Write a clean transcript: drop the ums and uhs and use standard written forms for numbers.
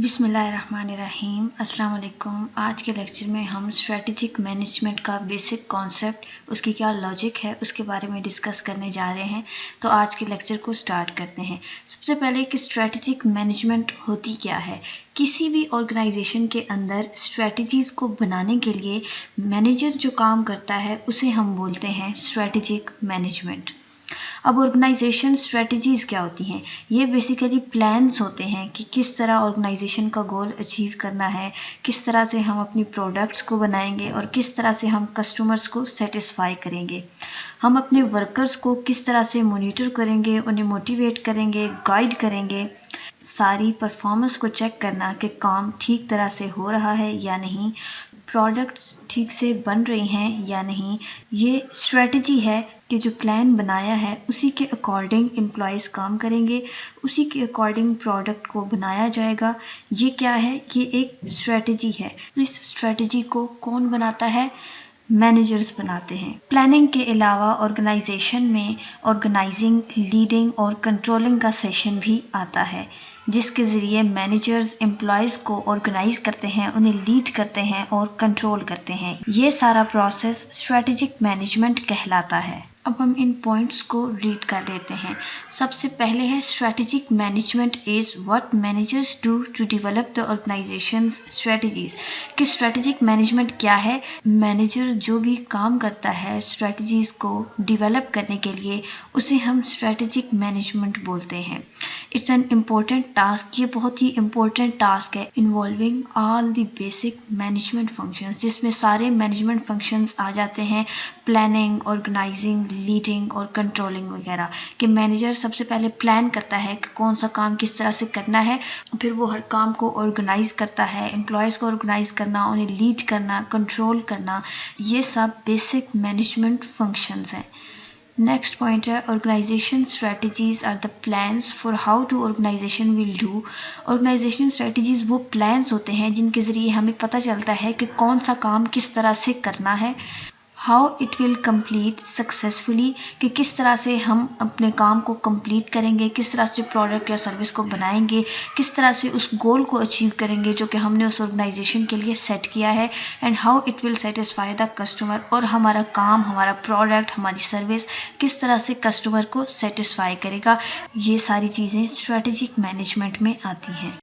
बिस्मिल्लाहिर्रहमानिर्रहीम अस्सलाम वालेकुम। आज के लेक्चर में हम स्ट्रेटजिक मैनेजमेंट का बेसिक कॉन्सेप्ट, उसकी क्या लॉजिक है, उसके बारे में डिस्कस करने जा रहे हैं। तो आज के लेक्चर को स्टार्ट करते हैं। सबसे पहले कि स्ट्रेटजिक मैनेजमेंट होती क्या है। किसी भी ऑर्गेनाइजेशन के अंदर स्ट्रेटजीज़ को बनाने के लिए मैनेजर जो काम करता है उसे हम बोलते हैं स्ट्रेटजिक मैनेजमेंट। अब ऑर्गेनाइजेशन स्ट्रेटजीज़ क्या होती हैं? ये बेसिकली प्लान्स होते हैं कि किस तरह ऑर्गेनाइजेशन का गोल अचीव करना है, किस तरह से हम अपनी प्रोडक्ट्स को बनाएंगे और किस तरह से हम कस्टमर्स को सेटिस्फाई करेंगे। हम अपने वर्कर्स को किस तरह से मॉनिटर करेंगे, उन्हें मोटिवेट करेंगे, गाइड करेंगे। सारी परफॉर्मेंस को चेक करना कि काम ठीक तरह से हो रहा है या नहीं, प्रोडक्ट्स ठीक से बन रही हैं या नहीं। ये स्ट्रेटजी है कि जो प्लान बनाया है उसी के अकॉर्डिंग एम्प्लॉयज़ काम करेंगे, उसी के अकॉर्डिंग प्रोडक्ट को बनाया जाएगा। ये क्या है? ये एक स्ट्रेटजी है। इस स्ट्रेटजी को कौन बनाता है? मैनेजर्स बनाते हैं। प्लानिंग के अलावा ऑर्गेनाइजेशन में ऑर्गेनाइजिंग, लीडिंग और कंट्रोलिंग का सेशन भी आता है, जिसके ज़रिए मैनेजर्स एम्प्लॉयज़ को ऑर्गेनाइज करते हैं, उन्हें लीड करते हैं और कंट्रोल करते हैं। ये सारा प्रोसेस स्ट्रेटजिक मैनेजमेंट कहलाता है। अब हम इन पॉइंट्स को रीड कर लेते हैं। सबसे पहले है strategic management is what managers do to develop the organisations strategies. कि स्ट्रेटजिक मैनेजमेंट क्या है? मैनेजर जो भी काम करता है स्ट्रेटजीज़ को डेवलप करने के लिए, उसे हम स्ट्रेटजिक मैनेजमेंट बोलते हैं। It's an important task. ये बहुत ही इम्पोर्टेंट टास्क है involving all the basic management functions, जिसमें सारे मैनेजमेंट फंक्शंस आ जाते हैं। प्लानिंग, ऑर्गेनाइजिंग, लीडिंग और कंट्रोलिंग वगैरह। कि मैनेजर सबसे पहले प्लान करता है कि कौन सा काम किस तरह से करना है, फिर वो हर काम को ऑर्गेनाइज करता है, एम्प्लॉयज़ को ऑर्गेनाइज करना, उन्हें लीड करना, कंट्रोल करना, ये सब बेसिक मैनेजमेंट फंक्शंस हैं। नेक्स्ट पॉइंट है organisation strategies are the plans for how to organisation will do. Organisation strategies वो प्लान्स होते हैं जिनके ज़रिए हमें पता चलता है कि कौन सा काम किस तरह से करना है। How it will complete successfully, कि किस तरह से हम अपने काम को कंप्लीट करेंगे, किस तरह से प्रोडक्ट या सर्विस को बनाएंगे, किस तरह से उस गोल को अचीव करेंगे जो कि हमने उस ऑर्गेनाइजेशन के लिए सेट किया है। And how it will satisfy the customer, और हमारा काम, हमारा प्रोडक्ट, हमारी सर्विस किस तरह से कस्टमर को सेटिस्फाई करेगा। ये सारी चीज़ें स्ट्रेटजिक मैनेजमेंट में आती हैं।